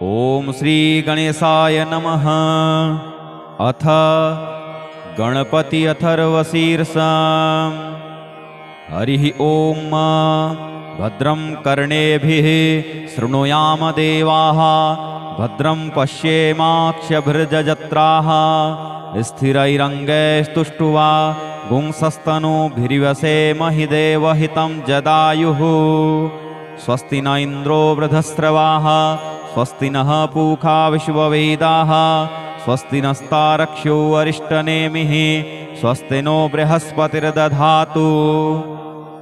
ओम श्री गणेशाय नमः। अथ गणपति अथर्वशीर्षम्। हरिः ओम। भद्रं कर्णेभिः शृणुयाम देवाः, भद्रं पश्येमाक्षभिर्यजत्राः, स्थिरैरङ्गैस्तुष्ट्वा गुंसस्तनूभिर्व्यसेमहि देवहितं जदायुः। स्वस्ति न इन्द्रो वृधस्रवाः, स्वस्ति नः पूषा विश्ववेदाः, स्वस्ति नस्तारक्ष्यो अरिष्टनेमिः, स्वस्ति नो बृहस्पतिर्दधातु।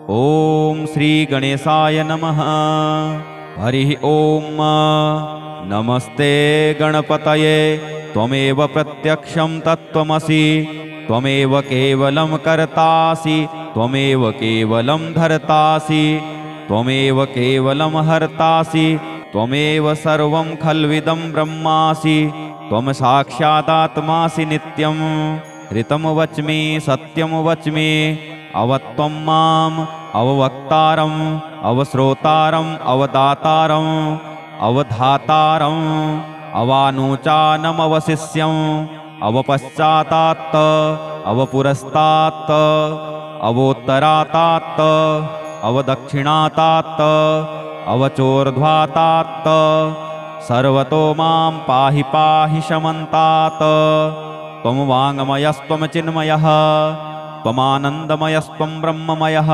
ओम श्री गणेशाय नमः। हरिः ओम। नमस्ते गणपतये, त्वमेव प्रत्यक्षं तत्त्वमसि, त्वमेव केवलं कर्तासि, त्वमेव केवलं धर्तासि, त्वमेव केवलं हर्तासि, त्वमेव सर्वं खल्विदं ब्रह्मासि, त्वं साक्षादात्मासि नित्यं। ऋतं वच्मि सत्यं वच्मि, अवत्वं माम् अववक्तारम् अवश्रोतारम् अवदातारम् अवधातारम् अवानुचानमवशिष्यम् अवपश्चातात् अवपुरस्तात् अवोत्तरातात् अवदक्षिणातात् अवचोर्ध्वातात् सर्वतो मां पाहि पाहि शमन्तात्। त्वं वाङ्मयस्त्वं चिन्मयः, त्वमानन्दमयस्त्वं ब्रह्ममयः,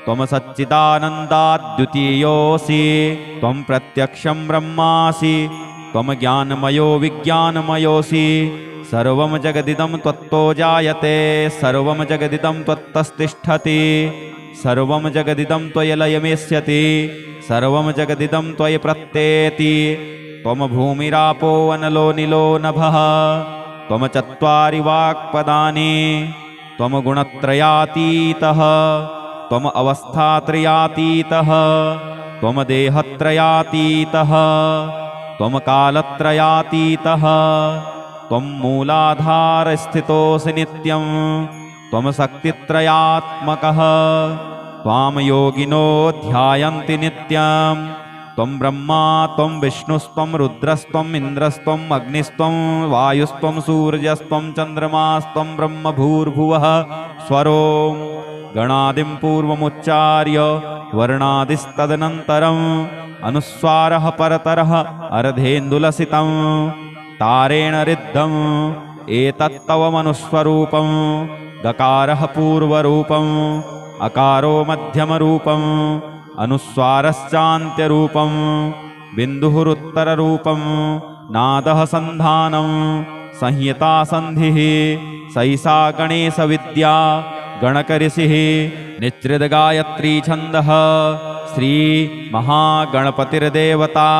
त्वं सच्चिदानन्दाद्वितीयोऽसि, त्वं प्रत्यक्षं ब्रह्मासि, त्वं ज्ञानमयो विज्ञानमयोऽसि। सर्वं जगदिदं त्वत्तो जायते, सर्वं जगदिदं त्वत्तस्तिष्ठति, सर्वं जगदिदं त्वयि लयमेष्यति, सर्वं जगदिदं त्वयि प्रत्येति। त्वं भूमिरापो अनलो निलो नभः, त्वं चत्वारि वाक्पदानि, त्वं गुणत्रयातीतः, त्वं अवस्थात्रयातीतः, त्वं देहत्रयातीतः, त्वं कालत्रयातीतः, त्वं मूलाधारस्थितोऽसि नित्यं, त्वं शक्तित्रयात्मकः। त्वां योगिनो ध्यायन्ति नित्यं। त्वं ब्रह्मा त्वं विष्णुस्त्वं रुद्रस्त्वम् इन्द्रस्त्वम् अग्निस्त्वं वायुस्त्वं सूर्यस्त्वं चन्द्रमास्त्वं ब्रह्म भूर्भुवः स्वरो। गणादिं पूर्वमुच्चार्य वर्णादिस्तदनन्तरम् अनुस्वारः परतरः अर्धेन्दुलसितं तारेण रिद्धम्। एतत्तव मनुस्वरूपं गकारः पूर्वरूपम्, अकारो मध्यमरूपम्, अनुस्वारश्चान्त्यरूपं, बिन्दुरुत्तररूपं, नादः सन्धानं, संहिता सन्धिः। सैषा गणेशविद्या गणकऋषिः निच्छृद्गायत्री छन्दः। श्री महागणपतिर्देवता।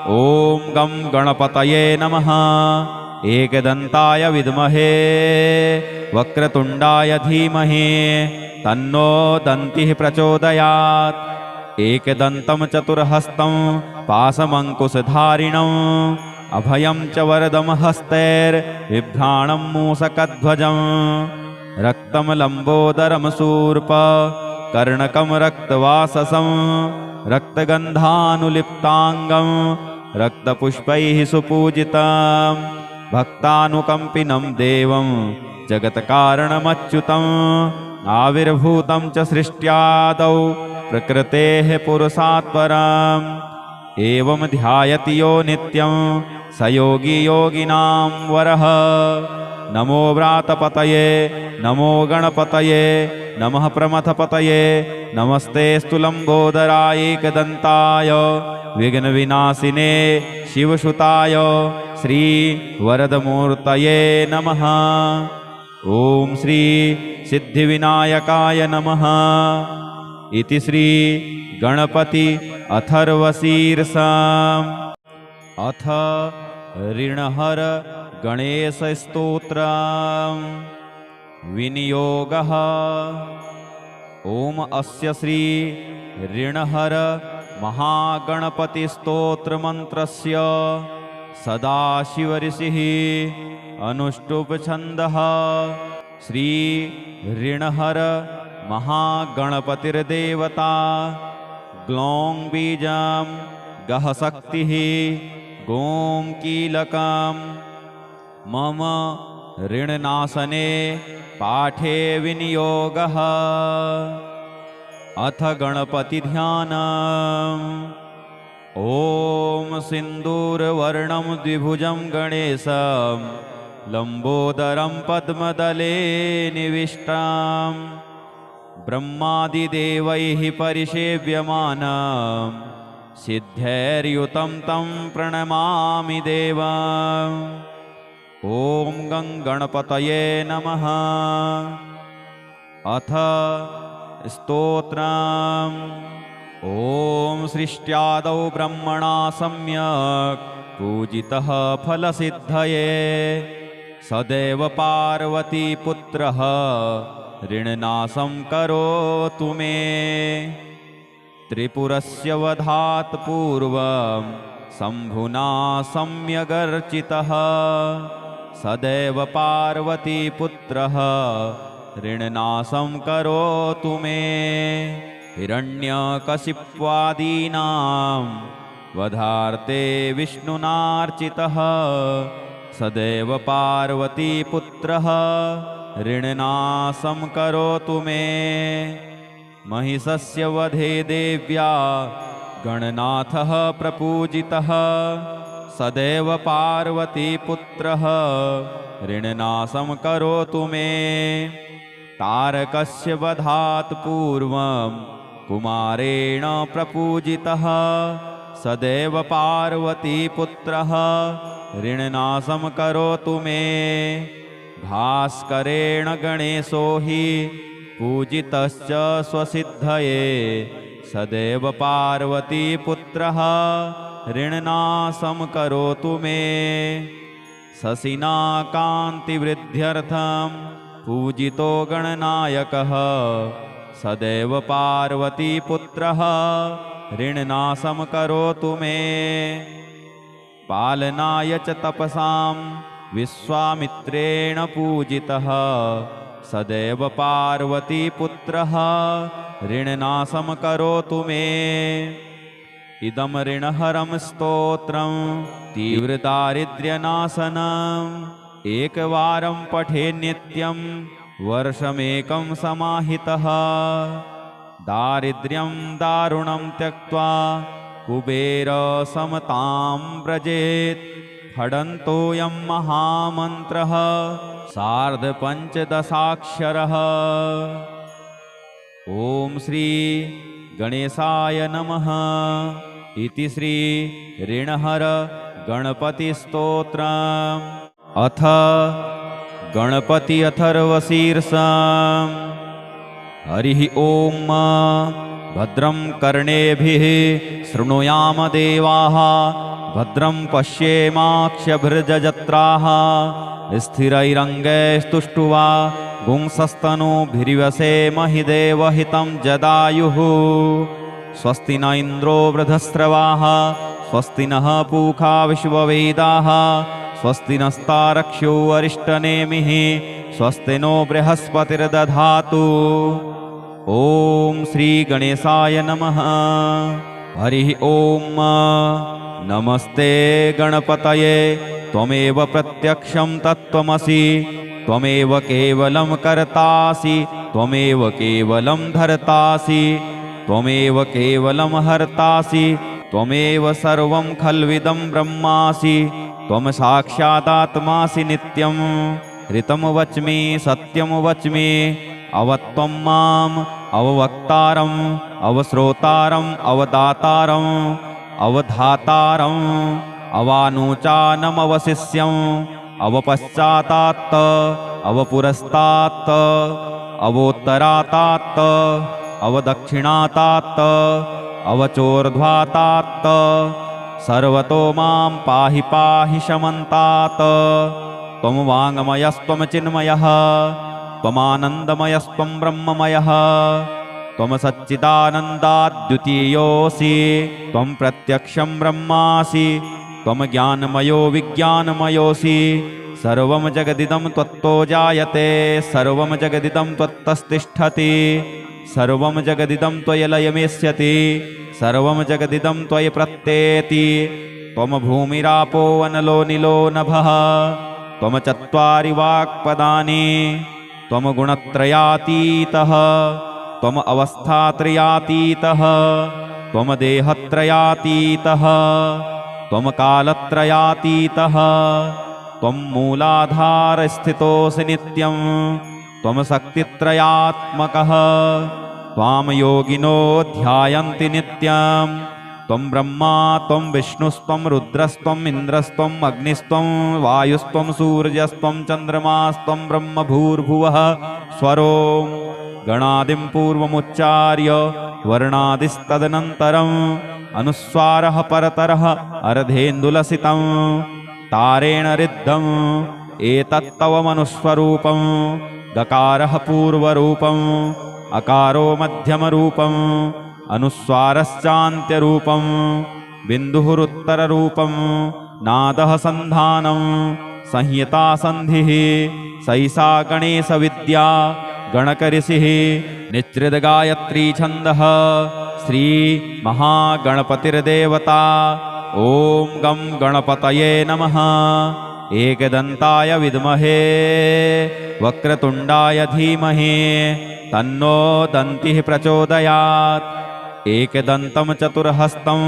ॐ गं गणपतये नमः। एकदन्ताय विद्महे वक्रतुण्डाय धीमहि तन्नो दन्तिः प्रचोदयात्। एकदन्तं चतुर्हस्तं पाशमङ्कुशधारिणम् अभयं च वरदं हस्तैर्बिभ्राणं मूषकध्वजं। रक्तं लम्बोदरं शूर्प कर्णकं रक्तवाससं, रक्तगन्धानुलिप्ताङ्गं रक्तपुष्पैः सुपूजितं। भक्तानुकम्पिनं देवं जगत्कारणमच्युतम् आविर्भूतं च सृष्ट्यादौ प्रकृतेः पुरुषात् परम्। एवं ध्यायति यो नित्यं स योगी योगिनां वरः। नमो व्रातपतये नमो गणपतये नमः प्रमथपतये। नमस्तेऽस्तु लम्बोदराय एकदन्ताय विघ्नविनाशिने शिवसुताय श्री वरदमूर्तये नमः। ओम श्री सिद्धिविनायकाय नमः। इति श्री गणपति अथर्वशीर्षम्। अथ ऋणहर गणेशस्तोत्रम् विनियोगः। ओम अस्य श्री ऋणहर महागणपतिस्तोत्रमन्त्रस्य सदाशिवऋषिः अनुष्टुप् श्री ऋणहर महागणपतिर्देवता। ग्लौं बीजं गह शक्तिः गोमकीलकं मम ऋणनाशने पाठे विनियोगः। अथ गणपतिध्यानम्। ॐ सिन्दूरवर्णं द्विभुजं गणेशं लम्बोदरं पद्मदले निविष्टं ब्रह्मादिदेवैः परिसेव्यमानं सिद्धैर्युतं तं प्रणमामि देवम्। ॐ गणपतये नमः। अथ स्तोत्रम्। ॐ सृष्ट्यादौ ब्रह्मणा सम्यक् पूजितः फलसिद्धये सदैव पार्वतीपुत्रः ऋणनाशं करोतु मे। त्रिपुरस्य वधात् पूर्वं शम्भुना सम्यगर्चितः सदैव पार्वतीपुत्रः ऋणनाशं करोतु मे। हिरण्यकशिप्वादीनां वधार्ते विष्णुनार्चितः सदैव पार्वतीपुत्रः ऋणनाशं करोतु मे। महिषस्य वधे देव्या गणनाथः प्रपूजितः सदैव पार्वतीपुत्रः ऋणनाशं करोतु मे। तारकस्य वधात् पूर्वं कुमारेण प्रपूजितः सदैव पार्वतीपुत्रः ऋणनाशं करोतु मे। भास्करेण गणेशो हि पूजितश्च स्वसिद्धये सदैव पार्वतीपुत्रः ऋणनाशं करोतु मे। शशिना कान्तिवृद्ध्यर्थं पूजितो गणनायकः सदैव पार्वतीपुत्रः ऋणनाशं करोतु मे। पालनाय च तपसां विश्वामित्रेण पूजितः सदैव पार्वतीपुत्रः ऋणनाशं करोतु मे। इदं ऋणहरं स्तोत्रं तीव्रदारिद्र्यनाशनम् एकवारं पठे नित्यं वर्षमेकं समाहितः। दारिद्र्यं दारुणं त्यक्त्वा कुबेरसमतां व्रजेत् फडन्तोऽयं महामन्त्रः सार्धपञ्चदशाक्षरः। ॐ श्री गणेशाय नमः। इति श्री ऋणहर गणपतिस्तोत्रम्। अथ गणपति अथर्वशीर्षम्। हरिः ॐ। भद्रं कर्णेभिः शृणुयाम देवाः भद्रं पश्येमाक्षभिर्यजत्राः स्थिरैरङ्गैस्तुष्टुवा गुंसस्तनूभिर्वसेमहि देवहितं जदायुः। स्वस्ति न इन्द्रो वृधस्रवाः स्वस्ति नः पूषा विश्ववेदाः स्वस्ति नस्तारक्ष्यो अरिष्टनेमिः स्वस्ति नो बृहस्पतिर्दधातु। ॐ श्री गणेशाय नमः। हरिः ॐ। नमस्ते गणपतये त्वमेव प्रत्यक्षं तत्त्वमसि त्वमेव केवलं कर्तासि त्वमेव केवलं धर्तासि त्वमेव केवलं हर्तासि त्वमेव सर्वं खल्विदं ब्रह्मासि त्वं साक्षादात्मासि नित्यं। ऋतं वच्मि सत्यं वच्मि अवत्वं माम् अववक्तारम् अवश्रोतारम् अवदातारम् अवधातारम् अवानुचानमवशिष्यम् अवपश्चातात् अवपुरस्तात् अवोत्तरातात् अवदक्षिणातात् अवचोर्ध्वातात् सर्वतो मां पाहि पाहि शमन्तात्। त्वं वाङ्मयस्त्वं चिन्मयः त्वमानन्दमयस्त्वं ब्रह्ममयः त्वं सच्चिदानन्दाद्वितीयोऽसि त्वं प्रत्यक्षं ब्रह्मासि त्वं ज्ञानमयो विज्ञानमयोऽसि। सर्वं जगदिदं त्वत्तो जायते सर्वं जगदिदं त्वत्तस्तिष्ठति सर्वं जगदिदं त्वयि लयमेष्यति सर्वं जगदिदं त्वयि प्रत्येति त्वम भूमिरापो वनलो निलो नभः त्वम चत्वारि वाक्पदानि त्वम गुणत्रयातीतः त्वम अवस्थात्रयातीतः त्वम देहत्रयातीतः त्वम कालत्रयातीतः त्वम मूलाधारस्थितोऽसि नित्यं त्वम शक्तित्रयात्मकः त्वां योगिनो ध्यायन्ति नित्यं त्वं ब्रह्मा त्वं विष्णुस्त्वं रुद्रस्त्वम् इन्द्रस्त्वम् अग्निस्त्वं वायुस्त्वं सूर्यस्त्वं चन्द्रमास्त्वं ब्रह्म भूर्भुवः स्वरो गणादिं पूर्वमुच्चार्य वर्णादिस्तदनन्तरम् अनुस्वारः परतरः अर्धेन्दुलसितं तारेण रिद्धम् एतत्तव मनुस्वरूपं गकारः पूर्वरूपम् अकारो मध्यमरूपम् अनुस्वारश्चान्त्यरूपं बिन्दुरुत्तररूपं नादः सन्धानं संहिता सन्धिः सैसा गणेशविद्या गणकऋषिः निच्रितगायत्री छन्दः श्री महागणपतिर्देवता। ॐ गं गणपतये नमः। एकदन्ताय विद्महे वक्रतुण्डाय धीमहि तन्नो दन्तिः प्रचोदयात्। एकदन्तं चतुर्हस्तं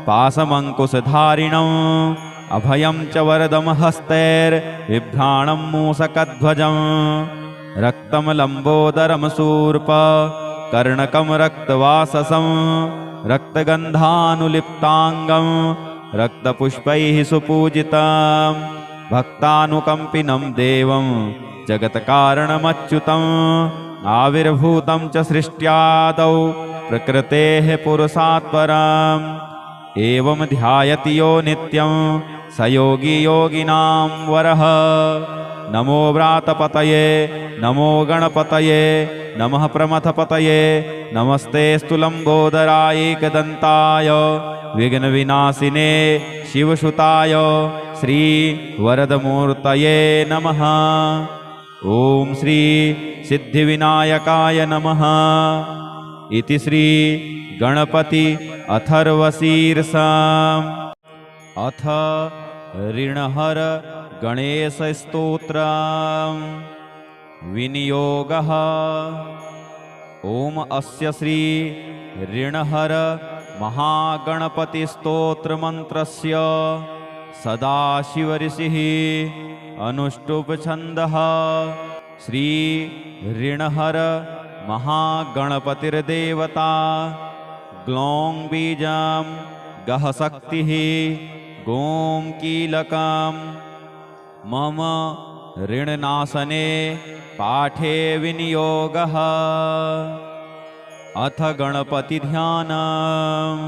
पाशमङ्कुशधारिणम् अभयं च वरदं हस्तैर्बिभ्राणं मूषकध्वजं रक्तं लम्बोदरं शूर्प कर्णकं रक्तवाससं रक्तगन्धानुलिप्ताङ्गं रक्तपुष्पैः सुपूजितं भक्तानुकम्पिनं देवं जगत्कारणमच्युतम् आविर्भूतं च सृष्ट्यादौ प्रकृतेः पुरुषात् परम् एवं ध्यायति यो नित्यं स योगी योगिनां वरः। नमो व्रातपतये नमो गणपतये नमः प्रमथपतये नमस्तेऽस्तु लम्बोदराय एकदन्ताय विघ्नविनाशिने शिवसुताय श्री वरदमूर्तये नमः। ॐ श्री सिद्धिविनायकाय नमः। इति श्री गणपति अथर्वशीर्षम्। अथ ऋणहर गणेशस्तोत्रम् विनियोगः। ॐ अस्य श्री ऋणहर महागणपतिस्तोत्रमन्त्रस्य सदाशिवऋषिः अनुष्टुप्छन्दः। श्री ऋणहर महागणपतिर्देवता ग्लौं बीजं गः शक्तिः गों कीलकं मम ऋणनाशने पाठे विनियोगः। अथ गणपतिध्यानम्।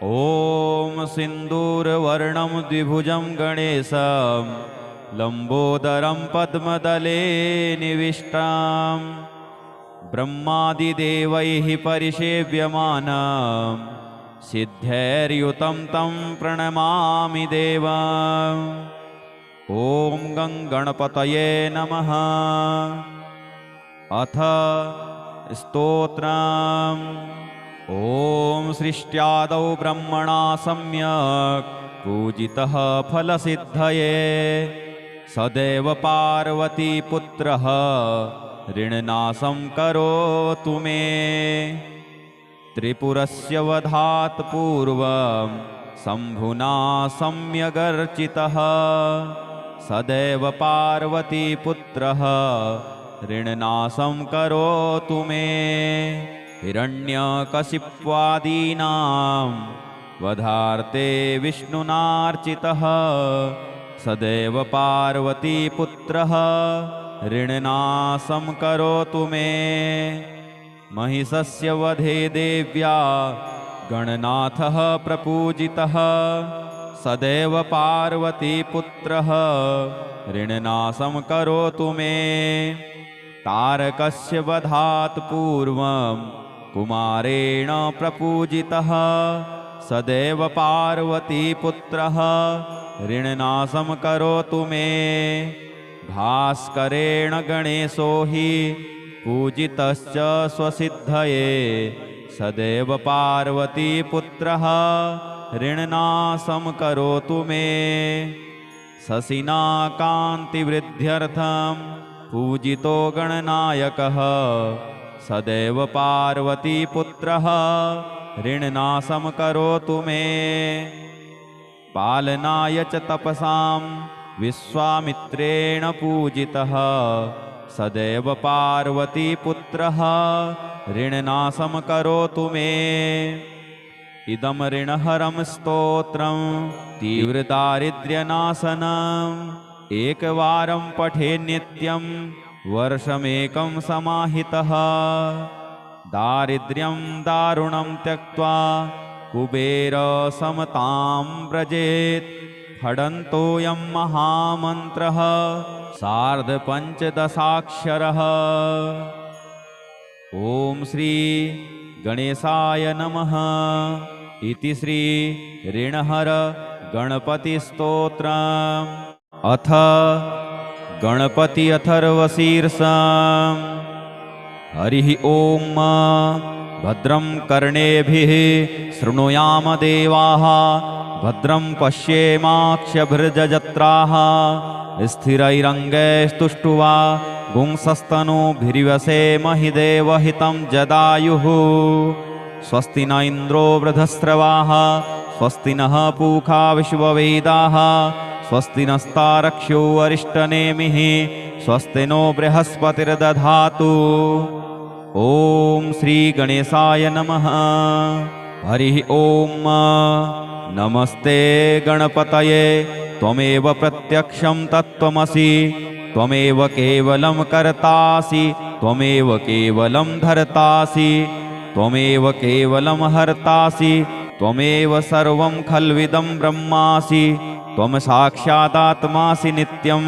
ॐ सिन्दूरवर्णं द्विभुजं गणेशं लम्बोदरं पद्मदले निविष्टं ब्रह्मादिदेवैः परिसेव्यमानं सिद्धैर्युतं तं प्रणमामि देवम्। ॐ गं गणपतये नमः। अथ स्तोत्रम्। ॐ सृष्ट्यादौ ब्रह्मणा सम्यक् पूजितः फलसिद्धये सदैव पार्वतीपुत्रः ऋणनाशं करोतु मे। त्रिपुरस्य वधात् पूर्वं शम्भुना सम्यगर्चितः सदैव पार्वतीपुत्रः ऋणनाशं करोतु मे। हिरण्यकशिप्वादीनां वधार्ते विष्णुनार्चितः सदैव पार्वतीपुत्रः ऋणनाशं करोतु मे। महिषस्य वधे देव्या गणनाथः प्रपूजितः सदैव पार्वतीपुत्रः ऋणनाशं करोतु मे। तारकस्य वधात् पूर्वं कुमारेण प्रपूजितः सदैव पार्वतीपुत्रः ऋणनाशं करोतु मे। भास्करेण गणेशो हि पूजितश्च स्वसिद्धये सदैव पार्वतीपुत्रः ऋणनाशं करोतु मे। शशिना कान्तिवृद्ध्यर्थं पूजितो गणनायकः सदैव पार्वतीपुत्रः ऋणनाशं करोतु मे। पालनाय च तपसां विश्वामित्रेण पूजितः सदैव पार्वतीपुत्रः ऋणनाशं करोतु मे। इदं ऋणहरं स्तोत्रं तीव्रदारिद्र्यनाशनम् एकवारं पठे नित्यं वर्षमेकं समाहितः। दारिद्र्यं दारुणं त्यक्त्वा कुबेरसमतां व्रजेत्। फडन्तोऽयं महामन्त्रः सार्धपञ्चदशाक्षरः। ॐ श्री गणेशाय नमः इति श्री ऋणहर गणपतिस्तोत्रम्। अथ गणपति अथर्वशीर्षम्। हरिः ॐ। भद्रं कर्णेभिः शृणुयाम देवाः भद्रं पश्येमाक्षभिर्यजत्राः स्थिरैरङ्गैस्तुष्टुवा गुंसस्तनूभिर्वसेमहि देवहितं जदायुः। स्वस्ति न इन्द्रो वृधस्रवाः स्वस्ति नः पूषा विश्ववेदाः स्वस्ति नस्तारक्ष्यो अरिष्टनेमिः स्वस्ति नो बृहस्पतिर्दधातु। ॐ श्री गणेशाय नमः। हरिः ॐ। नमस्ते गणपतये त्वमेव प्रत्यक्षं तत्त्वमसि त्वमेव केवलं कर्तासि त्वमेव केवलं धर्तासि त्वमेव केवलं हर्तासि त्वमेव सर्वं खल्विदं ब्रह्मासि त्वं साक्षादात्मासि नित्यं।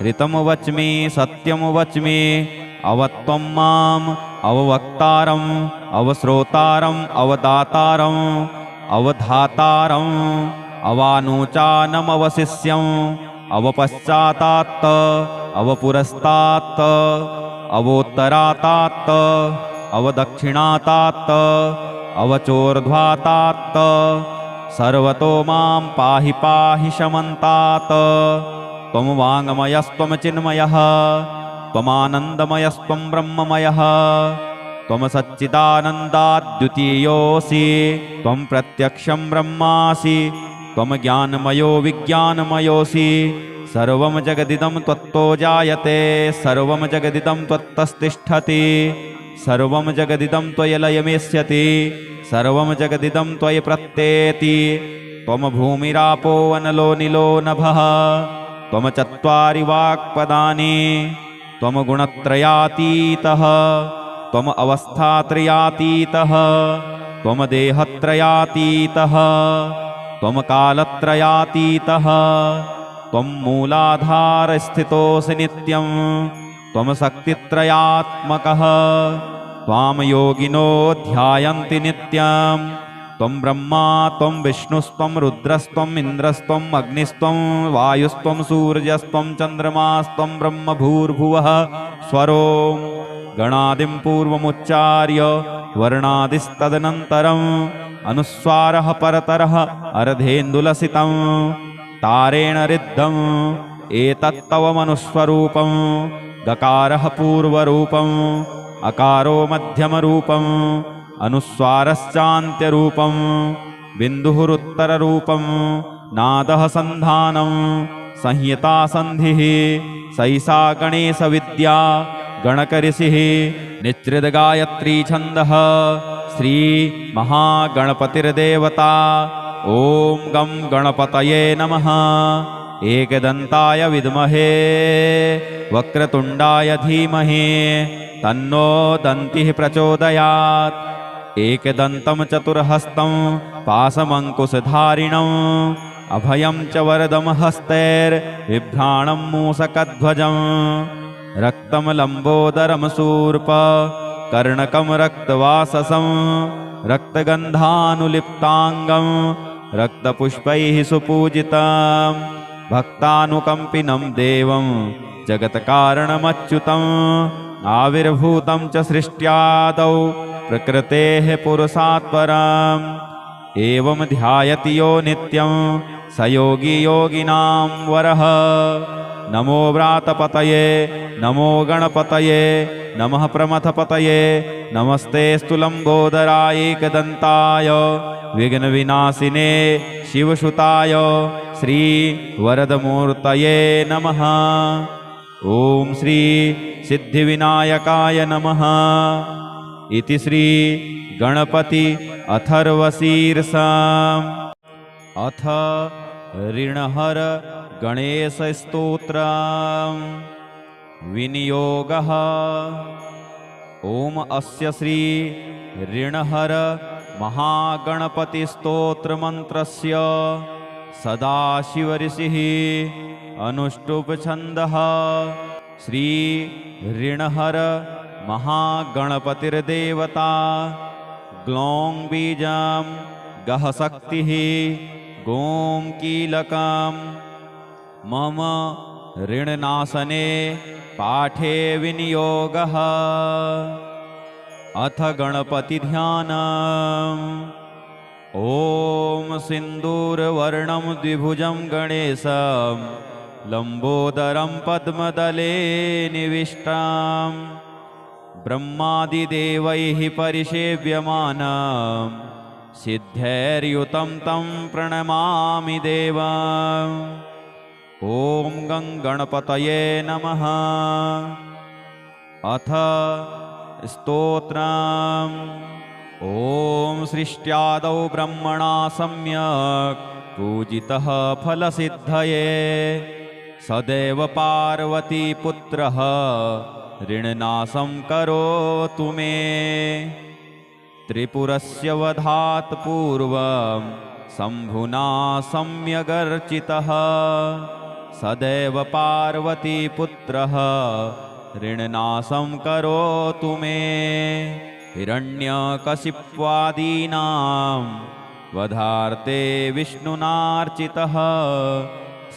ऋतं वच्मि सत्यं वच्मि अवत्वं माम् अववक्तारम् अवश्रोतारम् अवदातारम् अवधातारम् अवानुचानमवशिष्यम् अवपश्चातात् अवपुरस्तात् अवोत्तरातात् अवदक्षिणातात् अवचोर्ध्वातात् सर्वतो मां पाहि पाहि शमन्तात्। त्वं वाङ्मयस्त्वं चिन्मयः त्वमानन्दमयस्त्वं ब्रह्ममयः त्वं सच्चिदानन्दाद्वितीयोऽसि त्वं प्रत्यक्षं ब्रह्मासि त्वं ज्ञानमयो विज्ञानमयोऽसि। सर्वं जगदिदं त्वत्तो जायते सर्वं जगदिदं त्वत्तस्तिष्ठति सर्वं जगदिदं त्वयि लयमेष्यति सर्वं जगदिदं त्वयि प्रत्येति। त्वं भूमिरापो अनलो निलो नभः त्वं चत्वारि वाक्पदानि त्वं गुणत्रयातीतः त्वं अवस्थात्रयातीतः त्वं देहत्रयातीतः त्वं कालत्रयातीतः त्वं मूलाधारस्थितोऽसि नित्यं त्वं शक्तित्रयात्मकः त्वां योगिनो ध्यायन्ति नित्यं। त्वं ब्रह्मा त्वं विष्णुस्त्वं रुद्रस्त्वम् इन्द्रस्त्वम् अग्निस्त्वं वायुस्त्वं सूर्यस्त्वं चन्द्रमास्त्वं ब्रह्म भूर्भुवः स्वरो। गणादिं पूर्वमुच्चार्य वर्णादिस्तदनन्तरम् अनुस्वारः परतरः अर्धेन्दुलसितं तारेण रिद्धम् एतत्तव मनुस्वरूपं। गकारः पूर्वरूपम् अकारो मध्यमरूपम् अनुस्वारश्चान्त्यरूपम् बिन्दुरुत्तररूपम् नादः सन्धानं संहिता संधिः सैषा गणेशविद्या गणकऋषिः निच्चिद्गायत्री छन्दः श्री महागणपतिर्देवता। ॐ गं गणपतये नमः। एकदन्ताय विद्महे वक्रतुण्डाय धीमहि तन्नो दन्तिः प्रचोदयात्। एकदन्तं चतुर्हस्तं पाशमङ्कुशधारिणम् अभयं च वरदं हस्तैर्बिभ्राणं मूषकध्वजम्। रक्तं लम्बोदरं शूर्प कर्णकं रक्तवाससं रक्तगन्धानुलिप्ताङ्गं रक्तपुष्पैः सुपूजितं। भक्तानुकम्पिनं देवं जगत्कारणमच्युतम् आविर्भूतं च सृष्ट्यादौ प्रकृतेः पुरुषात् परम्। एवं ध्यायति यो नित्यं स योगी योगिनां वरः। नमो व्रातपतये नमो गणपतये नमः प्रमथपतये नमस्ते स्तुलम्बोदराय एकदन्ताय विघ्नविनाशिने शिवसुताय श्री वरदमूर्तये नमः। ॐ श्री सिद्धिविनायकाय नमः। इति श्री गणपति अथर्वशीर्षम्। अथ ऋणहर गणेशस्तोत्रम् विनियोगः। ओम अस्य श्री ऋणहर महागणपतिस्तोत्रमन्त्रस्य सदाशिवऋषिः अनुष्टुप् श्री ऋणहर महागणपतिर्देवता ग्लौं बीजं गः शक्तिः गों कीलकं मम ऋणनाशने पाठे विनियोगः। अथ गणपतिध्यानम्। ॐ सिन्दूरवर्णं द्विभुजं गणेशं लम्बोदरं पद्मदले निविष्टं ब्रह्मादिदेवैः परिसेव्यमानं सिद्धैर्युतं तं प्रणमामि देवम्। ॐ गं गणपतये नमः। अथ स्तोत्रम्। ॐ सृष्ट्यादौ ब्रह्मणा सम्यक् पूजितः फलसिद्धये सदैव पार्वतीपुत्रः ऋणनाशं करोतु मे। त्रिपुरस्य वधात् पूर्वं शम्भुना सम्यगर्चितः सदैव पार्वतीपुत्रः ऋणनाशं करोतु मे। हिरण्यकशिप्वादीनां वधार्ते विष्णुनार्चितः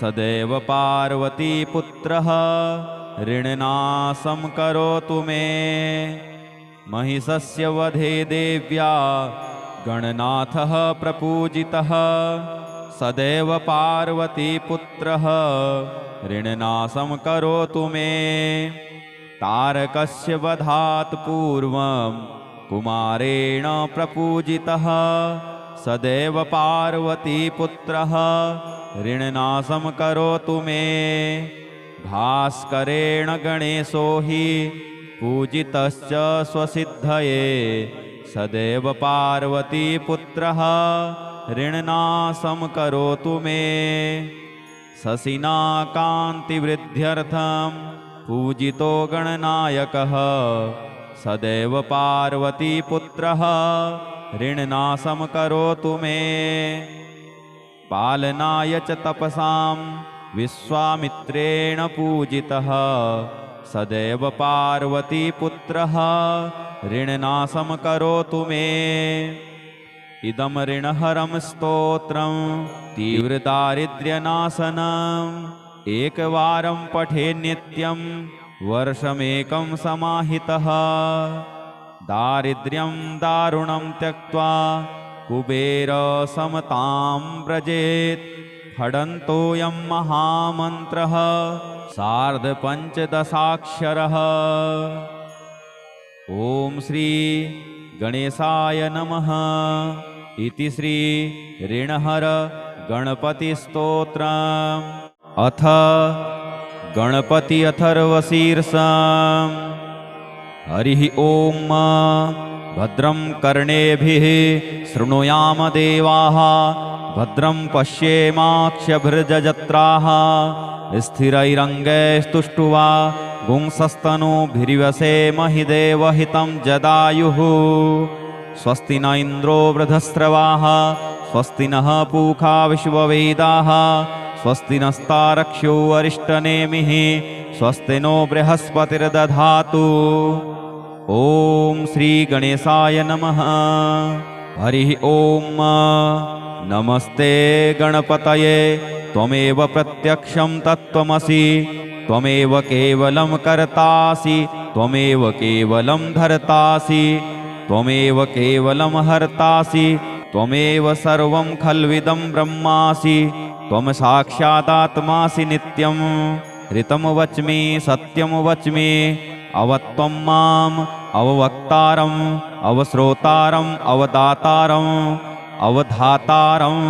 सदैव पार्वतीपुत्रः ऋणनाशं करोतु मे। महिषस्य वधे देव्या गणनाथः प्रपूजितः सदैव पार्वतीपुत्रः ऋणनाशं करोतु मे। तारकस्य वधात् पूर्वं कुमारेण प्रपूजितः सदैव पार्वतीपुत्रः ऋणनाशं करोतु मे। भास्करेण गणेशो हि पूजितश्च स्वसिद्धये सदैव पार्वतीपुत्रः ऋणनाशं करोतु मे। शशिना कान्तिवृद्ध्यर्थं पूजितो गणनायकः सदैव पार्वतीपुत्रः ऋणनाशं करोतु मे। पालनाय च तपसां विश्वामित्रेण पूजितः सदैव पार्वतीपुत्रः ऋणनाशं करोतु मे। इदं ऋणहरं स्तोत्रं तीव्रदारिद्र्यनाशनम् एकवारं पठे नित्यं वर्षमेकं समाहितः। दारिद्र्यं दारुणं त्यक्त्वा कुबेरसमतां व्रजेत्। फडन्तोऽयं महामन्त्रः सार्धपञ्चदशाक्षरः। ॐ श्री गणेशाय नमः। इति श्री ऋणहर गणपतिस्तोत्रम्। अथ गणपति अथर्वशीर्षम्। हरिः ॐ भद्रं कर्णेभिः शृणुयाम देवाः भद्रं पश्येमाक्षभृजजत्राः स्थिरैरङ्गैस्तुष्टुवा गुंसस्तनूभिर्वसेमहि देवहितं जदायुः। स्वस्ति न इन्द्रो वृधस्रवाः स्वस्ति नः पूषा विश्ववेदाः स्वस्ति नस्तारक्ष्यो अरिष्टनेमिः स्वस्ति नो बृहस्पतिर्दधातु। ॐ श्री गणेशाय नमः। हरिः ॐ नमस्ते गणपतये त्वमेव प्रत्यक्षं तत्त्वमसि त्वमेव केवलं कर्तासि त्वमेव केवलं धर्तासि त्वमेव केवलं हर्तासि त्वमेव सर्वं खल्विदं ब्रह्मासि त्वं साक्षादात्मासि नित्यं ऋतं वच्मि सत्यं वच्मि अवत्वं माम् अववक्तारम् अवश्रोतारम् अवदातारम् अवधातारम्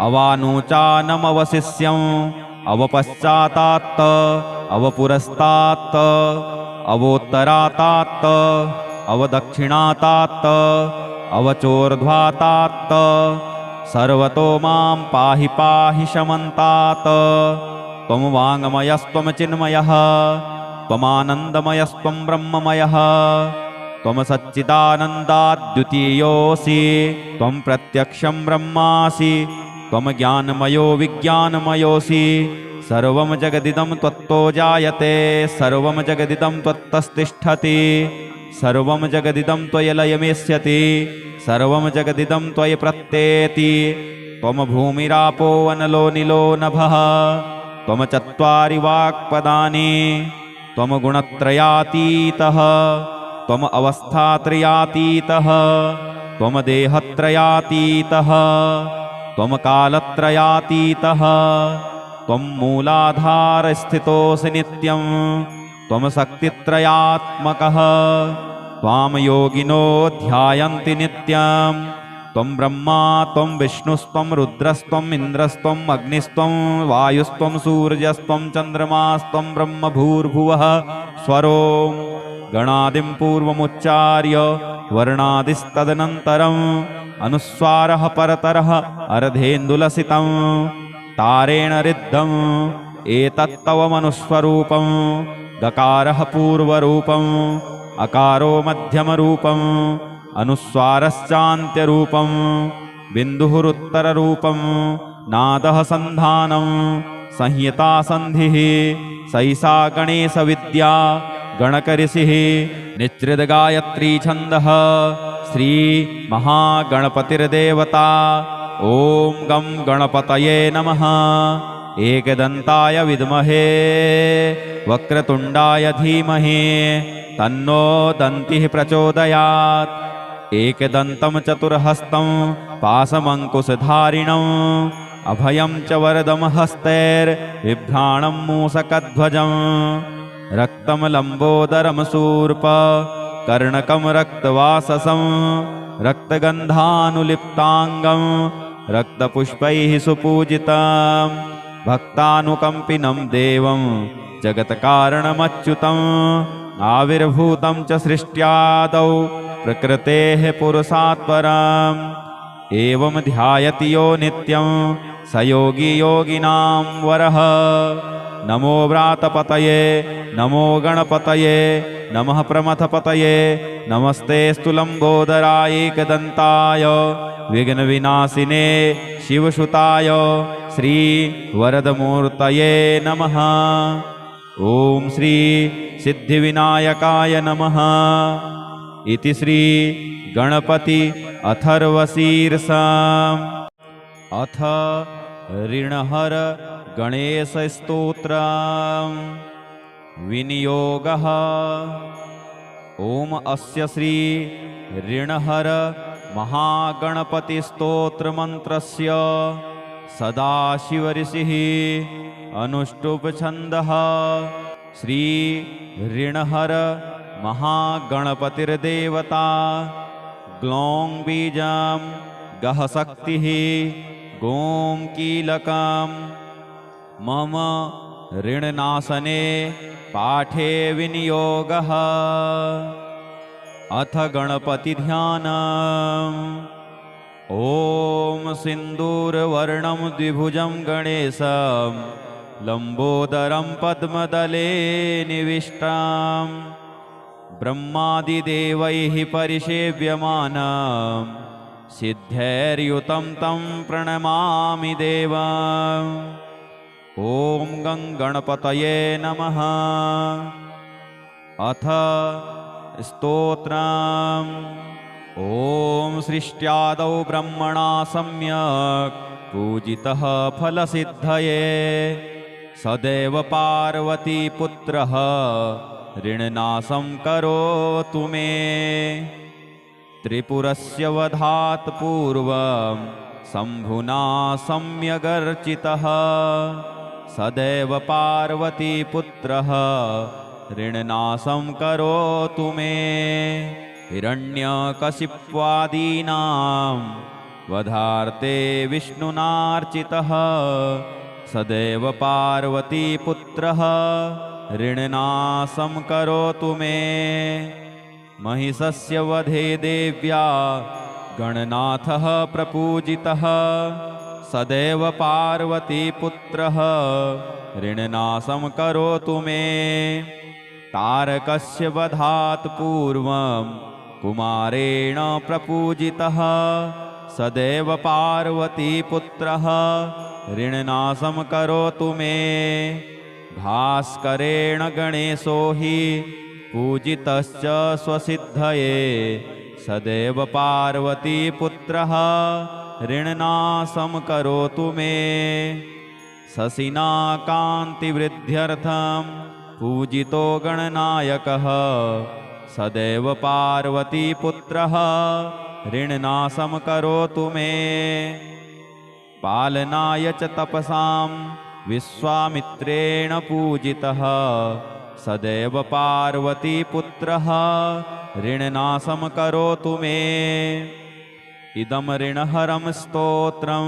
अवानुचानमवशिष्यम् अवपश्चातात् अवपुरस्तात् अवोत्तरातात् अवदक्षिणातात् अवचोर्ध्वातात् सर्वतो मां पाहि पाहि शमन्तात् त्वं वाङ्मयस्त्वं चिन्मयः त्वमानन्दमयस्त्वं ब्रह्ममयः त्वं सच्चिदानन्दाद्वितीयोऽसि त्वं प्रत्यक्षं ब्रह्मासि त्वं ज्ञानमयो विज्ञानमयोऽसि सर्वं जगदिदं त्वत्तो जायते सर्वं जगदिदं त्वत्तस्तिष्ठति सर्वं जगदिदं त्वयि लयमेष्यति सर्वं जगदिदं त्वयि प्रत्येति त्वं भूमिरापो वनलो निलो नभः त्वं चत्वारि वाक्पदानि त्वं गुणत्रयातीतः त्वम् अवस्थात्रयातीतः त्वं देहत्रयातीतः त्वं कालत्रयातीतः त्वं मूलाधारस्थितोऽसि नित्यं त्वं शक्तित्रयात्मकः त्वां योगिनो ध्यायन्ति नित्यं त्वं ब्रह्मा त्वं विष्णुस्त्वं रुद्रस्त्वम् इन्द्रस्त्वम् अग्निस्त्वं वायुस्त्वं सूर्यस्त्वं चन्द्रमास्त्वं ब्रह्म भूर्भुवः स्वरो गणादिं पूर्वमुच्चार्य वर्णादिस्तदनन्तरम् अनुस्वारः परतरः अर्धेन्दुलसितं तारेण रिद्धम् एतत्तव मनुस्वरूपं गकारः पूर्वरूपम् अकारो मध्यमरूपम् अनुस्वारश्चान्त्यरूपम् बिन्दुरुत्तररूपम् नादः सन्धानं संहिता सन्धिः सैषा गणेशविद्या गणकऋषिः निच्रितगायत्री छन्दः श्री महागणपतिर्देवता ॐ गं गणपतये नमः एकदन्ताय विद्महे वक्रतुण्डाय धीमहि तन्नो दन्तिः प्रचोदयात् एकदन्तं चतुर्हस्तं पाशमङ्कुशधारिणम् अभयं च वरदं हस्तैर्बिभ्राणं मूषकध्वजम् रक्तं लम्बोदरं शूर्प कर्णकं रक्तवाससं रक्तगन्धानुलिप्ताङ्गं रक्तपुष्पैः सुपूजितं भक्तानुकम्पिनं देवं जगत्कारणमच्युतम् आविर्भूतं च सृष्ट्यादौ प्रकृतेः पुरुषात् परम् एवं ध्यायति यो नित्यं स योगी योगिनां वरः नमो व्रातपतये नमो गणपतये नमः प्रमथपतये नमस्तेऽस्तु लम्बोदराय एकदन्ताय विघ्नविनाशिने शिवसुताय श्री वरदमूर्तये नमः ॐ श्री सिद्धिविनायकाय नमः इति श्री गणपति अथर्वशीर्षम् अथ ऋणहर गणेशस्तोत्रम् विनियोगः ॐ अस्य श्री ऋणहर महागणपतिस्तोत्रमन्त्रस्य सदाशिवऋषिः अनुष्टुप्छन्दः श्री ऋणहर महागणपतिर्देवता ग्लौं बीजं गः शक्तिः गों कीलकं मम ऋणनाशने पाठे विनियोगः अथ गणपतिध्यानम् ॐ सिन्दूरवर्णं द्विभुजं गणेशं लम्बोदरं पद्मदले निविष्टं ब्रह्मादिदेवैः परिसेव्यमानं सिद्धैर्युतं तं प्रणमामि देवम् ॐ गं गणपतये नमः अथ स्तोत्रम् ॐ सृष्ट्यादौ ब्रह्मणा सम्यक् पूजितः फलसिद्धये सदैव पार्वतीपुत्रः ऋणनाशं करोतु मे त्रिपुरस्य वधात् पूर्वं शम्भुना सम्यगर्चितः सदैव पार्वतीपुत्रः ऋणनाशं करोतु मे। हिरण्यकशिप्वादीनां वधार्थे विष्णुनार्चितः सदैव पार्वतीपुत्रः ऋणनाशं करोतु मे। महिषस्य वधे देव्या गणनाथः प्रपूजितः सदैव पार्वतीपुत्रः ऋणनाशं करोतु मे। तारकस्य वधात् पूर्वं कुमारेण प्रपूजितः सदैव पार्वतीपुत्रः ऋणनाशं करोतु मे। भास्करेण गणेशो हि पूजितश्च स्वसिद्धये सदैव पार्वतीपुत्रः ऋणनाशं करोतु मे। शशिना कान्तिवृद्ध्यर्थं पूजितो गणनायकः सदैव पार्वतीपुत्रः ऋणनाशं करोतु मे। पालनाय च तपसां विश्वामित्रेण पूजितः सदैव पार्वतीपुत्रः ऋणनाशं करोतु मे। इदं ऋणहरं स्तोत्रं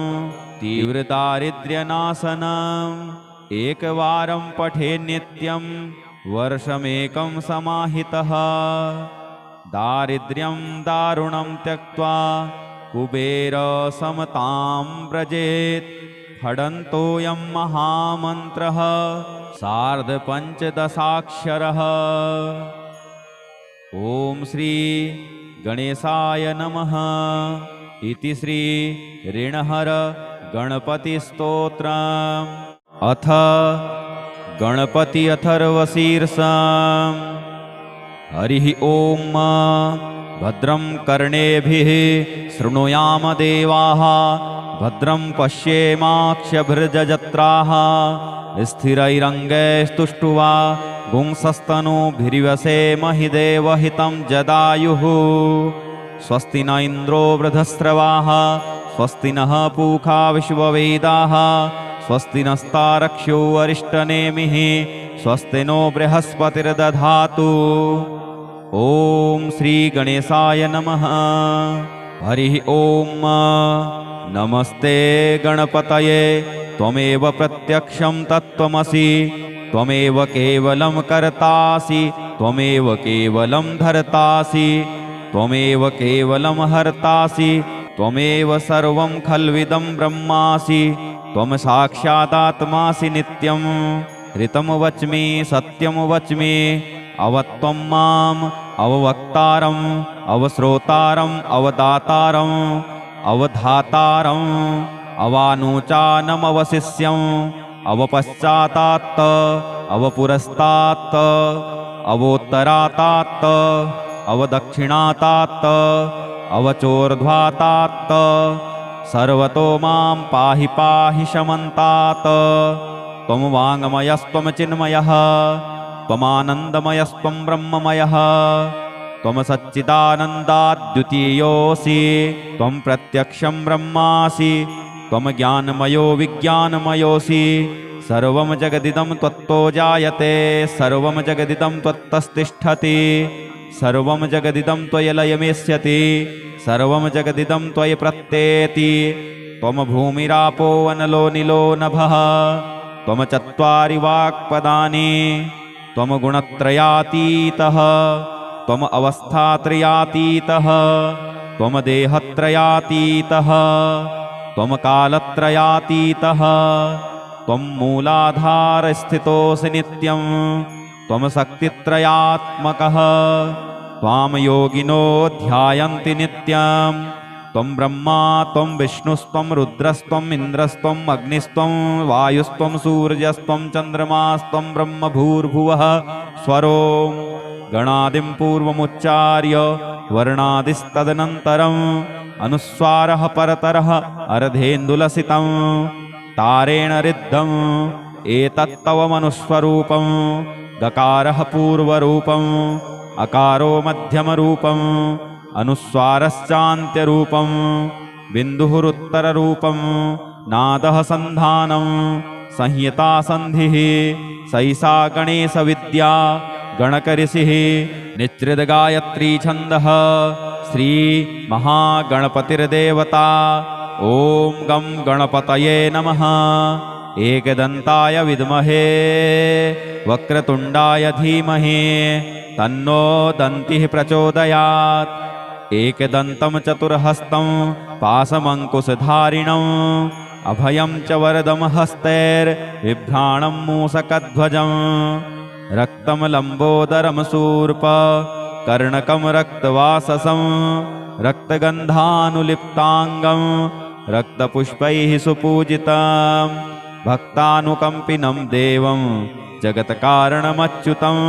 तीव्रदारिद्र्यनाशनम् एकवारं पठे नित्यं वर्षमेकं समाहितः। दारिद्र्यं दारुणं त्यक्त्वा कुबेरसमतां व्रजेत् फडन्तोऽयं महामन्त्रः सार्धपञ्चदशाक्षरः। ॐ श्री गणेशाय नमः इति श्री ऋणहर गणपतिस्तोत्रम्। अथ गणपति अथर्वशीर्षम्। हरिः ॐ भद्रं कर्णेभिः शृणुयाम देवाः भद्रं पश्येमाक्षभृजजत्राः स्थिरैरङ्गैस्तुष्टुवा पुंसस्तनूभिर्व्यसेमहि देवहितं जदायुः। स्वस्ति न इन्द्रो वृधस्रवाः स्वस्ति नः पूषा विश्ववेदाः स्वस्ति नस्तारक्ष्यो अरिष्टनेमिः स्वस्ति नो बृहस्पतिर्दधातु। ॐ श्री गणेशाय नमः। हरिः ॐ नमस्ते गणपतये त्वमेव प्रत्यक्षं तत्त्वमसि त्वमेव केवलं कर्तासि त्वमेव केवलं धर्तासि त्वमेव केवलं हर्तासि त्वमेव सर्वं खल्विदं ब्रह्मासि त्वं साक्षादात्मासि नित्यं। ऋतं वच्मि सत्यं वच्मि अवत्वं माम् अववक्तारम् अवश्रोतारम् अवदातारम् अवधातारम् अवानुचानमवशिष्यम् अवपश्चातात् अवपुरस्तात् अवोत्तरातात् अवदक्षिणातात् अवचोर्ध्वातात् सर्वतो मां पाहि पाहि शमन्तात्। त्वं वाङ्मयस्त्वं चिन्मयः त्वमानन्दमयस्त्वं ब्रह्ममयः त्वं सच्चिदानन्दाद्वितीयोऽसि त्वं प्रत्यक्षं ब्रह्मासि त्वं ज्ञानमयो विज्ञानमयोऽसि। सर्वं जगदिदं त्वत्तो जायते सर्वं जगदिदं त्वत्तस्तिष्ठति सर्वं जगदिदं त्वयि लयमेष्यति सर्वं जगदिदं त्वयि प्रत्येति। त्वं भूमिरापो अनलो निलो नभः त्वं चत्वारि वाक्पदानि त्वं गुणत्रयातीतः त्वम् अवस्थात्रयातीतः त्वं देहत्रयातीतः त्वं कालत्रयातीतः त्वं मूलाधारस्थितोऽसि नित्यं त्वं शक्तित्रयात्मकः त्वां योगिनो ध्यायन्ति नित्यं। त्वं ब्रह्मा त्वं विष्णुस्त्वं रुद्रस्त्वम् इन्द्रस्त्वम् अग्निस्त्वं वायुस्त्वं सूर्यस्त्वं चन्द्रमास्त्वं ब्रह्म भूर्भुवः स्वरो। गणादिं पूर्वमुच्चार्य वर्णादिस्तदनन्तरम् अनुस्वारः परतरः अर्धेन्दुलसितं तारेण रिद्धम् एतत्तव मनुस्वरूपं। गकारः पूर्वरूपम् अकारो मध्यमरूपम् अनुस्वारश्चान्त्यरूपं बिन्दुरुत्तररूपं नादः सन्धानं संहिता सन्धिः सैषा गणेशविद्या गणकऋषिः निच्चिद्गायत्री छन्दः श्री महागणपतिर्देवता। ॐ गं गणपतये नमः। एकदन्ताय विद्महे वक्रतुण्डाय धीमहि तन्नो दन्तिः प्रचोदयात्। एकदन्तं चतुर्हस्तं पाशमङ्कुशधारिणम् अभयं च वरदं हस्तैर्बिभ्राणं मूषकध्वजम् रक्तं लम्बोदरं शूर्प कर्णकं रक्तवाससं रक्तगन्धानुलिप्ताङ्गं रक्तपुष्पैः सुपूजितं भक्तानुकम्पिनं देवं जगत्कारणमच्युतम्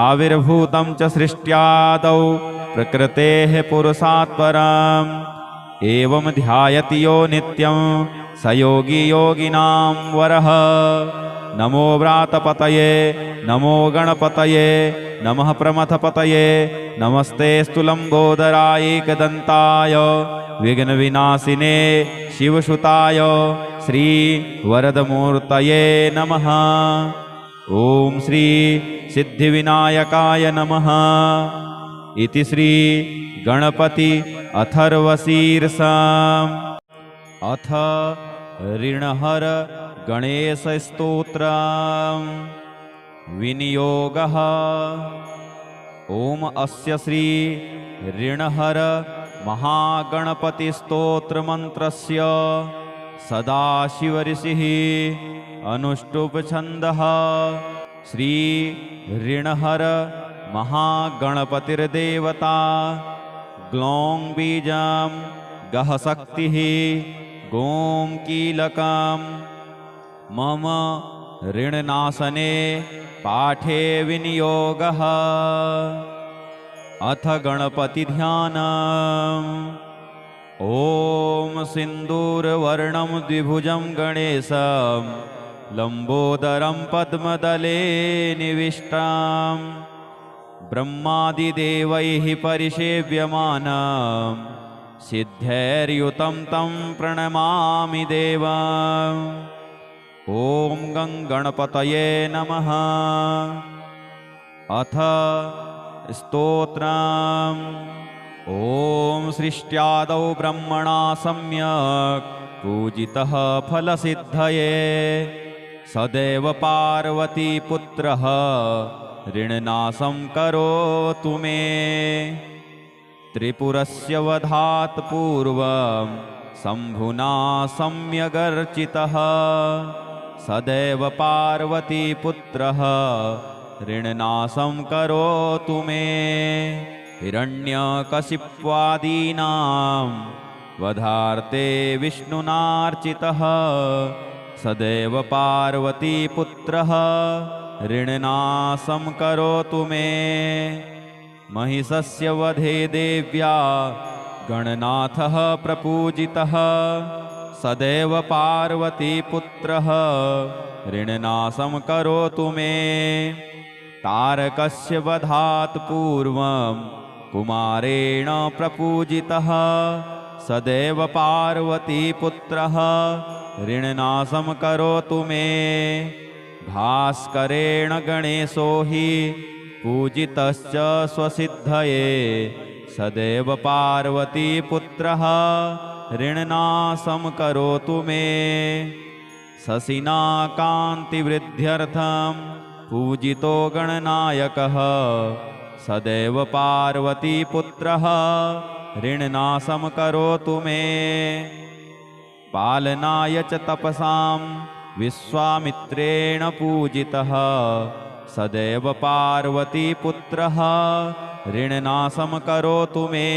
आविर्भूतं च सृष्ट्यादौ प्रकृतेः पुरुषात् परम् एवं ध्यायति यो नित्यं स योगी योगिनां वरः। नमो व्रातपतये नमो गणपतये नमः प्रमथपतये नमस्तेऽस्तु लम्बोदराय एकदन्ताय विघ्नविनाशिने शिवसुताय श्री वरदमूर्तये नमः। ॐ श्री सिद्धिविनायकाय नमः। इति श्री गणपति अथर्वशीर्षम्। अथ ऋणहर गणेशस्तोत्रम् विनियोगः। ॐ अस्य श्री ऋणहर महागणपतिस्तोत्रमन्त्रस्य सदाशिवऋषिः अनुष्टुप् श्री ऋणहर महागणपतिर्देवता ग्लौं बीजं गः शक्तिः गों कीलकं मम ऋणनाशने पाठे विनियोगः। अथ गणपतिध्यानम्। ॐ सिन्दूरवर्णं द्विभुजं गणेशं लम्बोदरं पद्मदले निविष्टं ब्रह्मादिदेवैः परिसेव्यमानं सिद्धैर्युतं तं प्रणमामि देवम्। ॐ गं गणपतये नमः। अथ स्तोत्रम्। ॐ सृष्ट्यादौ ब्रह्मणा सम्यक् पूजितः फलसिद्धये सदैव पार्वतीपुत्रः ऋणनाशं करोतु मे। त्रिपुरस्य वधात् पूर्वं शम्भुना सम्यगर्चितः सदैव पार्वतीपुत्रः ऋणनाशं करोतु मे। हिरण्यकशिप्वादीनां वधार्थे विष्णुनार्चितः सदैव पार्वतीपुत्रः ऋणनाशं करोतु मे। महिषस्य वधे देव्या गणनाथः प्रपूजितः सदैव पार्वतीपुत्रः ऋणनाशं करोतु मे। तारकस्य वधात् पूर्वं कुमारेण प्रपूजितः सदैव पार्वतीपुत्रः ऋणनाशं करोतु मे। भास्करेण गणेशो हि पूजितश्च स्वसिद्धये सदैव पार्वतीपुत्रः ऋणनाशं करोतु मे। शशिना कान्तिवृद्ध्यर्थं पूजितो गणनायकः सदैव पार्वतीपुत्रः ऋणनाशं करोतु मे। पालनाय च तपसां विश्वामित्रेण पूजितः सदैव पार्वतीपुत्रः ऋणनाशं करोतु मे।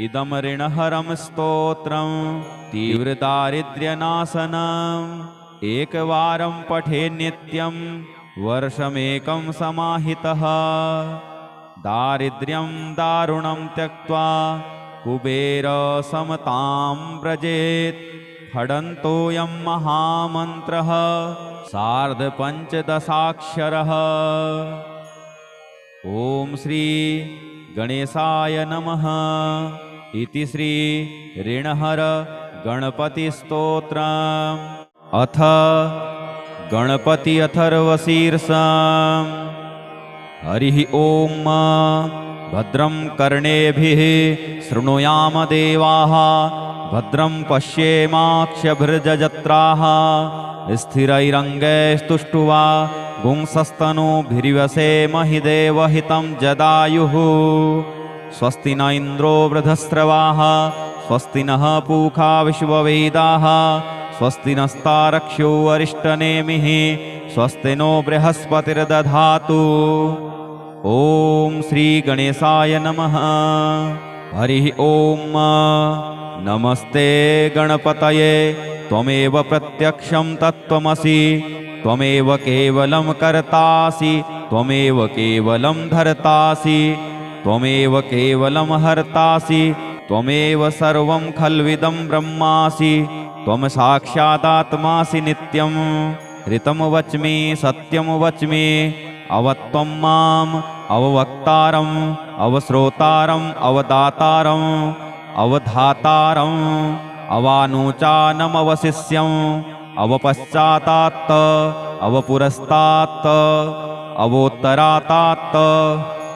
इदं ऋणहरं स्तोत्रं तीव्रदारिद्र्यनाशनम् एकवारं पठे नित्यं वर्षमेकं समाहितः। दारिद्र्यं दारुणं त्यक्त्वा कुबेरसमतां व्रजेत् फडन्तोऽयं महामन्त्रः सार्धपञ्चदशाक्षरः। ॐ श्री गणेशाय नमः। इति श्री ऋणहर गणपतिस्तोत्रम्। अथ गणपति अथर्वशीर्षम्। हरिः ओम। भद्रं कर्णेभिः शृणुयाम देवाः, भद्रं पश्येमाक्षभिर्यजत्राः, स्थिरैरङ्गैस्तुष्टुवा गुंसस्तनूभिर्व्यसेमहि देवहितं जदायुः। स्वस्ति न इन्द्रो वृधस्रवाः, स्वस्ति नः पूषा विश्ववेदाः, स्वस्ति नस्तारक्ष्यो अरिष्टनेमिः, स्वस्ति नो बृहस्पतिर्दधातु। ॐ श्री गणेशाय नमः। हरिः ॐ। नमस्ते गणपतये, त्वमेव प्रत्यक्षं तत्त्वमसि, त्वमेव केवलं कर्तासि, त्वमेव केवलं धर्तासि, त्वमेव केवलं हर्तासि, त्वमेव सर्वं खल्विदं ब्रह्मासि, त्वं साक्षादात्मासि नित्यं। ऋतं वच्मि सत्यं वच्मि, अवत्वं माम् अववक्तारम् अवश्रोतारम् अवदातारम् अवधातारम् अवानुचानमवशिष्यम् अवपश्चातात् अवपुरस्तात् अवोत्तरातात्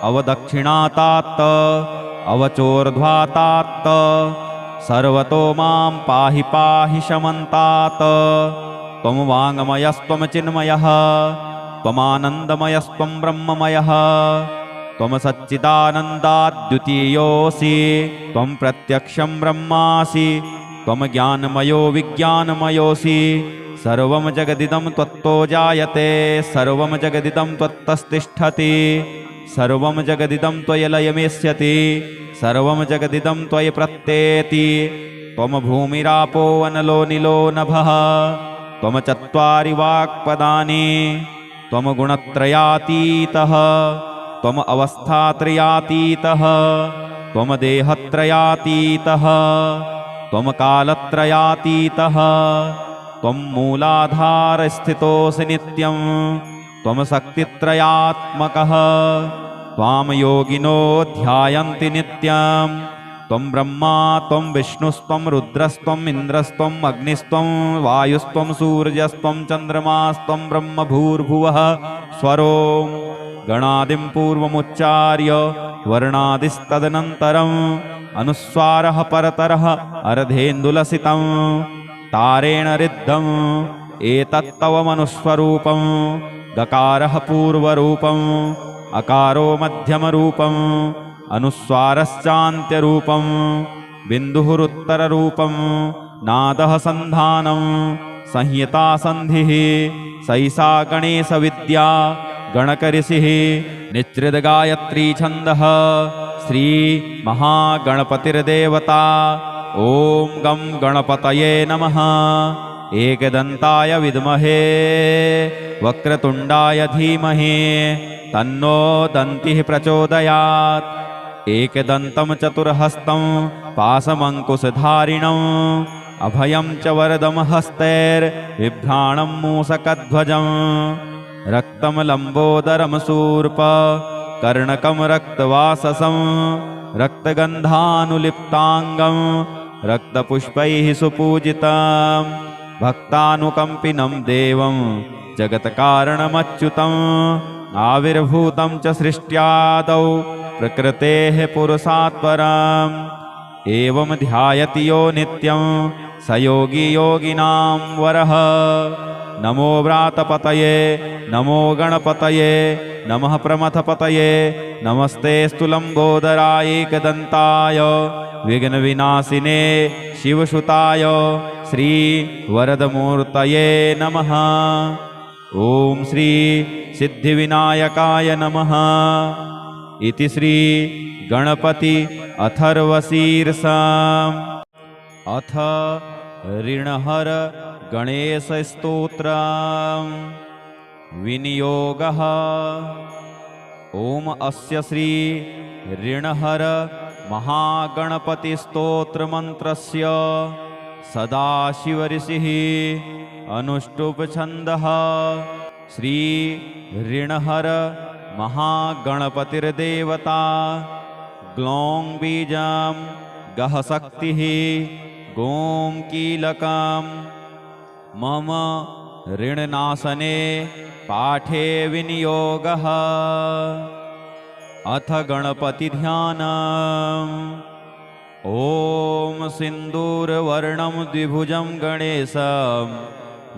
अवदक्षिणातात् अवचोर्ध्वातात् सर्वतो मां पाहि पाहि शमन्तात्। त्वं वाङ्मयस्त्वं चिन्मयः, त्वमानन्दमयस्त्वं ब्रह्ममयः, त्वं सच्चिदानन्दाद्वितीयोऽसि, त्वं प्रत्यक्षं ब्रह्मासि, त्वं ज्ञानमयो विज्ञानमयोऽसि। सर्वं जगदिदं त्वत्तो जायते, सर्वं जगदिदं त्वत्तस्तिष्ठति, सर्वं जगदिदं त्वयि लयमेष्यति, सर्वं जगदिदं त्वयि प्रत्येति। त्वं भूमिरापो अनलो निलो नभः, त्वं चत्वारि वाक्पदानि, त्वं गुणत्रयातीतः, त्वं अवस्थात्रयातीतः, त्वं देहत्रयातीतः, त्वं कालत्रयातीतः, त्वं मूलाधारस्थितोऽसि नित्यं, त्वं शक्तित्रयात्मकः। त्वां योगिनो ध्यायन्ति नित्यं। त्वं ब्रह्मा त्वं विष्णुस्त्वं रुद्रस्त्वम् इन्द्रस्त्वम् अग्निस्त्वं वायुस्त्वं सूर्यस्त्वं चन्द्रमास्त्वं ब्रह्म भूर्भुवः स्वरो। गणादिं पूर्वमुच्चार्य वर्णादिस्तदनन्तरम् अनुस्वारः परतरः अर्धेन्दुलसितं तारेण रिद्धम्। एतत्तव मनुस्वरूपं गकारः पूर्वरूपम् अकारो मध्यमरूपम् अनुस्वारश्चान्त्यरूपं बिन्दुरुत्तररूपं नादः संधानं संहिता संधिः सैषा गणेशविद्या गणकऋषिः निच्चिद्गायत्री छन्दः श्री महागणपतिर्देवता। ॐ गं गणपतये नमः। एकदन्ताय विद्महे वक्रतुण्डाय धीमहि तन्नो दन्तिः प्रचोदयात्। एकदन्तं चतुर्हस्तं पाशमङ्कुशधारिणम् अभयं च वरदं हस्तैर्बिभ्राणं मूषकध्वजं रक्तं लम्बोदरं शूर्प कर्णकं रक्तवाससं रक्तगन्धानुलिप्ताङ्गं रक्तपुष्पैः सुपूजितं भक्तानुकम्पिनं देवं जगत्कारणमच्युतम् आविर्भूतं च सृष्ट्यादौ प्रकृतेः पुरुषात् परम्। एवं ध्यायति यो नित्यं स योगी योगिनां वरः। नमो व्रातपतये नमो गणपतये नमः प्रमथपतये नमस्तेऽस्तु लम्बोदराय एकदन्ताय विघ्नविनाशिने शिवसुताय श्री वरदमूर्तये नमः। ॐ श्री सिद्धिविनायकाय नमः। इति श्री गणपति अथर्वशीर्षम्। अथ ऋणहर गणेशस्तोत्रम् विनियोगः। ॐ अस्य श्री ऋणहर महागणपतिस्तोत्रमन्त्रस्य सदाशिवऋषिः अनुष्टुप्छन्दः श्री ऋणहर महागणपतिर्देवता ग्लौं बीजं गः शक्तिः गों कीलकं मम ऋणनाशने पाठे विनियोगः। अथ गणपतिध्यानम्। ॐ सिन्दूरवर्णं द्विभुजं गणेशं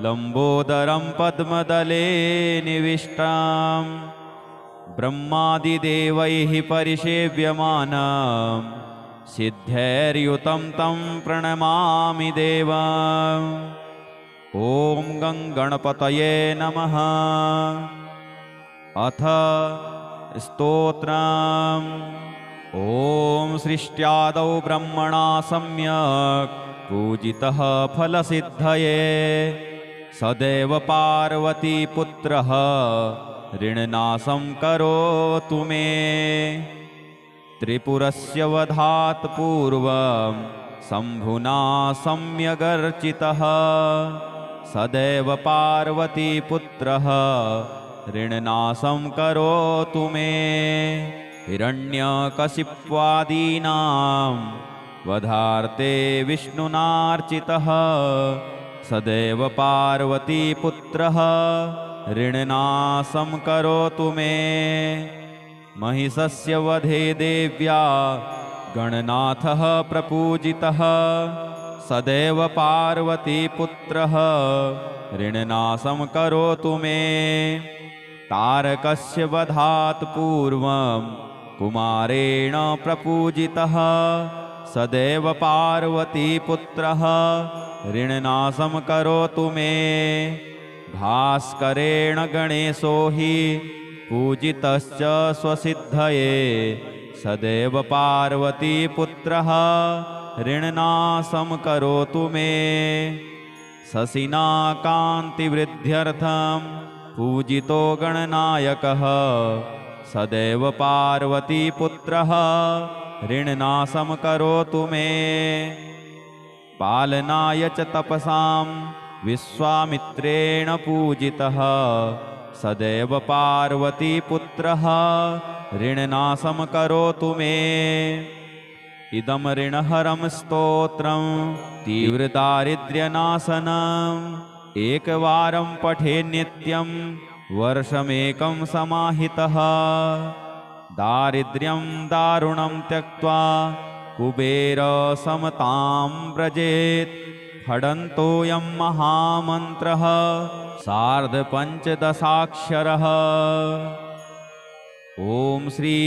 लम्बोदरं पद्मदले निविष्टं ब्रह्मादिदेवैः परिसेव्यमानं सिद्धैर्युतं तं प्रणमामि देवम्। ॐ गं गणपतये नमः। अथ स्तोत्रम्। ॐ सृष्ट्यादौ ब्रह्मणा सम्यक् पूजितः फलसिद्धये सदैव पार्वतीपुत्रः ऋणनाशं करोतु मे। त्रिपुरस्य वधात् पूर्वं शम्भुना सम्यगर्चितः सदैव पार्वतीपुत्रः ऋणनाशं करोतु मे। हिरण्यकशिप्वादीनां वधार्ते विष्णुनार्चितः सदैव पार्वतीपुत्रः ऋणनाशं करोतु मे। महिषस्य वधे देव्या गणनाथः प्रपूजितः सदैव पार्वतीपुत्रः ऋणनाशं करोतु मे। तारकस्य वधात् पूर्वं कुमारेण प्रपूजितः सदैव पार्वतीपुत्रः ऋणनाशं करोतु मे। भास्करेण गणेशो हि पूजितश्च स्वसिद्धये सदैव पार्वतीपुत्रः ऋणनाशं करोतु मे। शशिना कान्तिवृद्ध्यर्थं पूजितो गणनायकः सदैव पार्वतीपुत्रः ऋणनाशं करोतु मे। पालनाय च तपसां विश्वामित्रेण पूजितः सदैव पार्वतीपुत्रः ऋणनाशं करोतु मे। इदं ऋणहरं स्तोत्रं तीव्रदारिद्र्यनाशनम् एकवारं पठे नित्यं वर्षमेकं समाहितः। दारिद्र्यं दारुणं त्यक्त्वा कुबेरसमतां व्रजेत् फडन्तोऽयं महामन्त्रः सार्धपञ्चदशाक्षरः। ॐ श्री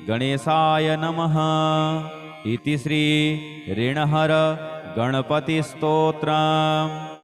गणेशाय नमः। इति श्री ऋणहर गणपतिस्तोत्रम्।